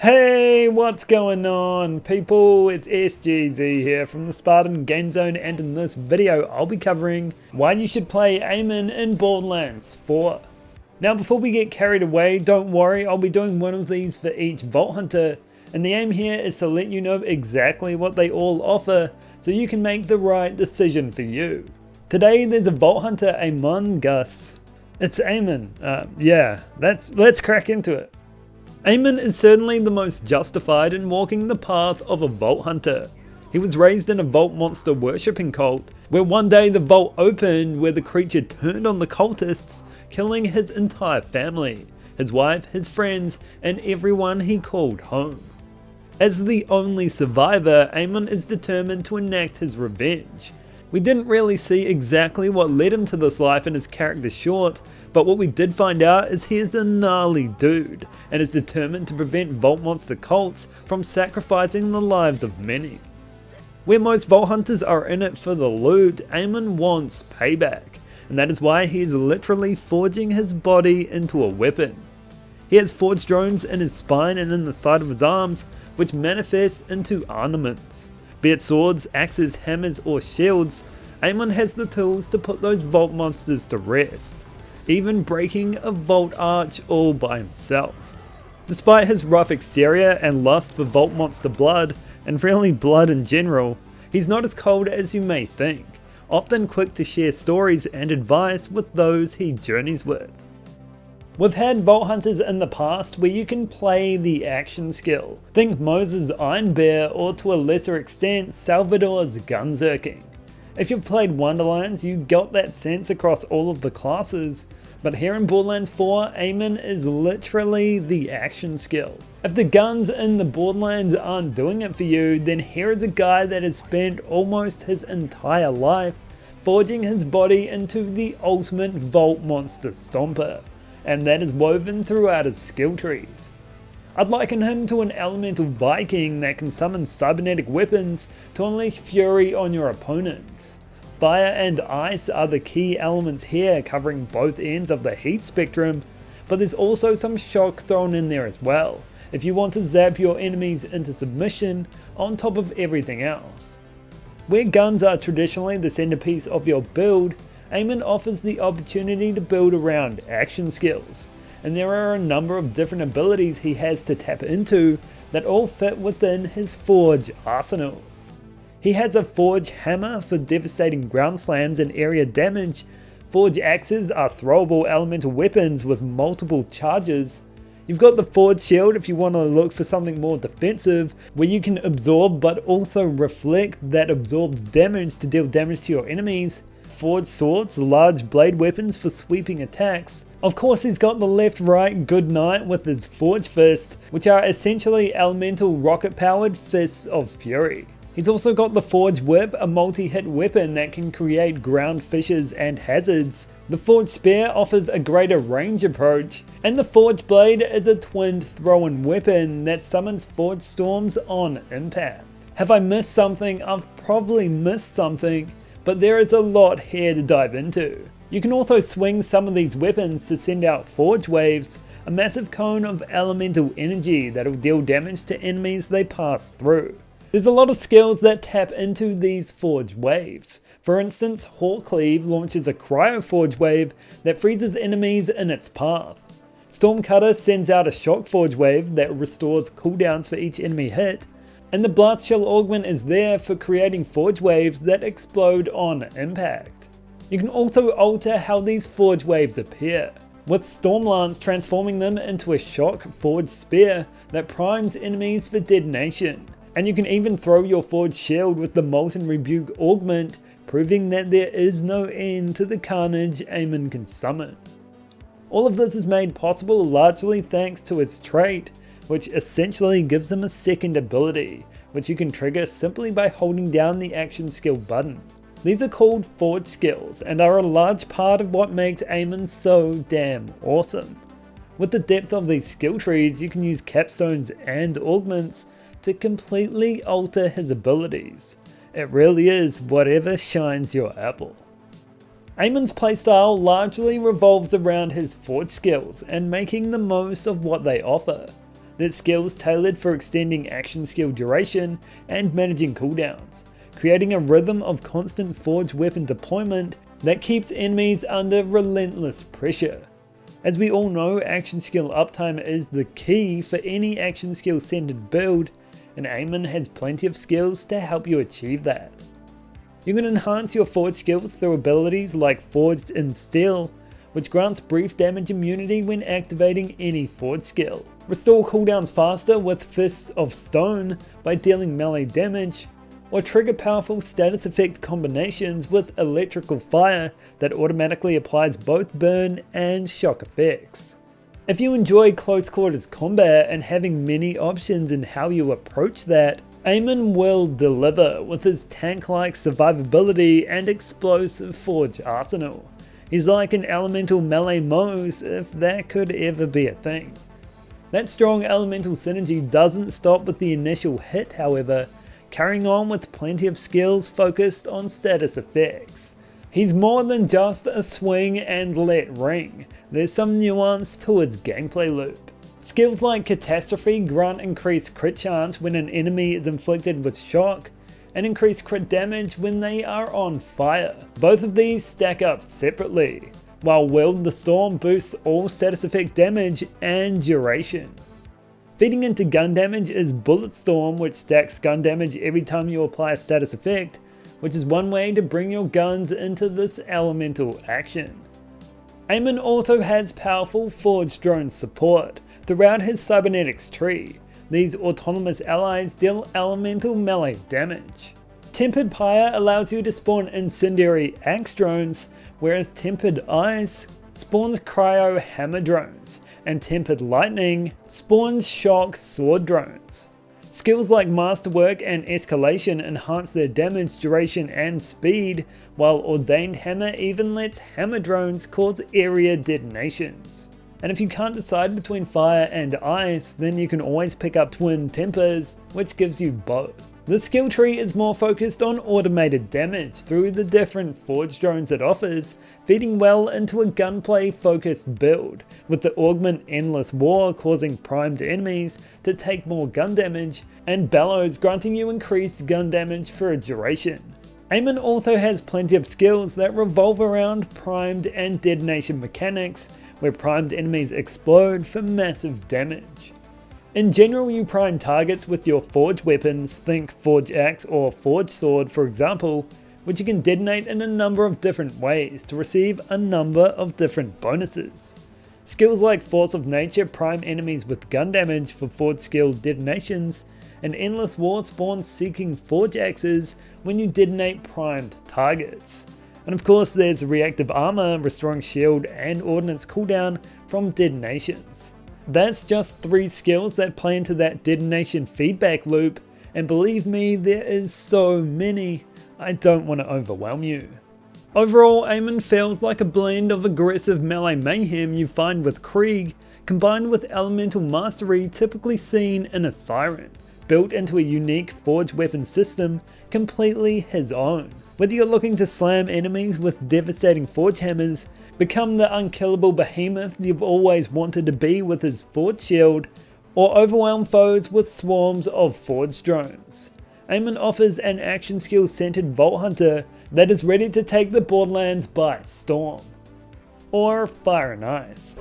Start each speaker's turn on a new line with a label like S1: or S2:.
S1: Hey, what's going on people? It's SGZ here from the SpartanGameZone, and in this video I'll be covering why you should play Amon in Borderlands 4. Now before we get carried away, don't worry, I'll be doing one of these for each Vault Hunter, and the aim here is to let you know exactly what they all offer so you can make the right decision for you. Today there's a Vault Hunter among us. It's Amon. Let's crack into it. Amon is certainly the most justified in walking the path of a Vault Hunter. He was raised in a Vault monster worshipping cult, where one day the Vault opened where the creature turned on the cultists, killing his entire family, his wife, his friends, and everyone he called home. As the only survivor, Amon is determined to enact his revenge. We didn't really see exactly what led him to this life in his character short, but what we did find out is he is a gnarly dude, and is determined to prevent Vault monster cults from sacrificing the lives of many. Where most Vault Hunters are in it for the loot, Amon wants payback, and that is why he is literally forging his body into a weapon. He has forged drones in his spine and in the side of his arms, which manifest into armaments. Be it swords, axes, hammers or shields, Amon has the tools to put those Vault monsters to rest, even breaking a Vault arch all by himself. Despite his rough exterior and lust for Vault monster blood, and really blood in general, he's not as cold as you may think, often quick to share stories and advice with those he journeys with. We've had Vault Hunters in the past where you can play the action skill. Think Moses' Iron Bear, or to a lesser extent Salvador's Gunzerking. If you've played Wonderlands, you got that sense across all of the classes, but here in Borderlands 4, Amon is literally the action skill. If the guns in the Borderlands aren't doing it for you, then here is a guy that has spent almost his entire life forging his body into the ultimate Vault monster stomper, and that is woven throughout his skill trees. I'd liken him to an elemental Viking that can summon cybernetic weapons to unleash fury on your opponents. Fire and ice are the key elements here, covering both ends of the heat spectrum, but there's also some shock thrown in there as well, if you want to zap your enemies into submission on top of everything else. Where guns are traditionally the centerpiece of your build, Amon offers the opportunity to build around action skills, and there are a number of different abilities he has to tap into that all fit within his Forge arsenal. He has a Forge Hammer for devastating ground slams and area damage. Forge Axes are throwable elemental weapons with multiple charges. You've got the Forge Shield if you want to look for something more defensive, where you can absorb but also reflect that absorbed damage to deal damage to your enemies. Forged Swords, large blade weapons for sweeping attacks. Of course he's got the left-right good night with his Forge Fist, which are essentially elemental rocket-powered fists of fury. He's also got the Forge Whip, a multi-hit weapon that can create ground fissures and hazards. The Forge Spear offers a greater range approach, and the Forge Blade is a twinned throw-in weapon that summons Forge Storms on impact. Have I missed something? I've probably missed something, but there is a lot here to dive into. You can also swing some of these weapons to send out Forge Waves, a massive cone of elemental energy that will deal damage to enemies they pass through. There's a lot of skills that tap into these Forge Waves. For instance, Hawkcleave launches a Cryo Forge Wave that freezes enemies in its path. Stormcutter sends out a Shock Forge Wave that restores cooldowns for each enemy hit, and the Blast Shell Augment is there for creating Forge Waves that explode on impact. You can also alter how these Forge Waves appear, with Stormlance transforming them into a Shock Forge Spear that primes enemies for detonation. And you can even throw your Forge Shield with the Molten Rebuke Augment, proving that there is no end to the carnage Amon can summon. All of this is made possible largely thanks to its trait, which essentially gives him a second ability, which you can trigger simply by holding down the action skill button. These are called Forge skills and are a large part of what makes Amon so damn awesome. With the depth of these skill trees, you can use capstones and augments to completely alter his abilities. It really is whatever shines your apple. Amon's playstyle largely revolves around his forge skills and making the most of what they offer. There's skills tailored for extending action skill duration and managing cooldowns, creating a rhythm of constant forged weapon deployment that keeps enemies under relentless pressure. As we all know, action skill uptime is the key for any action skill centered build, and Amon has plenty of skills to help you achieve that. You can enhance your forged skills through abilities like Forged in Steel, which grants brief damage immunity when activating any forged skill. Restore cooldowns faster with Fists of Stone by dealing melee damage, or trigger powerful status effect combinations with Electrical Fire that automatically applies both burn and shock effects. If you enjoy close quarters combat and having many options in how you approach that, Amon will deliver with his tank-like survivability and explosive forge arsenal. He's like an elemental melee Mose, if that could ever be a thing. That strong elemental synergy doesn't stop with the initial hit, however, carrying on with plenty of skills focused on status effects. He's more than just a swing and let ring, there's some nuance to its gameplay loop. Skills like Catastrophe grant increased crit chance when an enemy is inflicted with shock, and increased crit damage when they are on fire. Both of these stack up separately, while Wield the Storm boosts all status effect damage and duration. Feeding into gun damage is Bullet Storm, which stacks gun damage every time you apply a status effect, which is one way to bring your guns into this elemental action. Amon also has powerful Forged Drone support throughout his cybernetics tree. These autonomous allies deal elemental melee damage. Tempered Pyre allows you to spawn incendiary axe drones, whereas Tempered Ice spawns cryo hammer drones, and Tempered Lightning spawns shock sword drones. Skills like Masterwork and Escalation enhance their damage, duration and speed, while Ordained Hammer even lets hammer drones cause area detonations. And if you can't decide between fire and ice, then you can always pick up Twin Tempers, which gives you both. The skill tree is more focused on automated damage through the different forged drones it offers, feeding well into a gunplay focused build, with the augment Endless War causing primed enemies to take more gun damage, and Bellows granting you increased gun damage for a duration. Amon also has plenty of skills that revolve around primed and detonation mechanics, where primed enemies explode for massive damage. In general, you prime targets with your forged weapons, think Forge Axe or Forge Sword for example, which you can detonate in a number of different ways to receive a number of different bonuses. Skills like Force of Nature prime enemies with gun damage for forge skill detonations, and Endless War spawns seeking Forge Axes when you detonate primed targets. And of course there's Reactive Armor restoring shield and ordnance cooldown from detonations. That's just 3 skills that play into that detonation feedback loop, and believe me, there is so many, I don't want to overwhelm you. Overall, Amon feels like a blend of aggressive melee mayhem you find with Krieg, combined with elemental mastery typically seen in a Siren, built into a unique forged weapon system completely his own. Whether you're looking to slam enemies with devastating forge hammers, become the unkillable behemoth you've always wanted to be with his forge shield, or overwhelm foes with swarms of forged drones, Amon offers an action skill centered Vault Hunter that is ready to take the Borderlands by storm. Or Fire and Ice.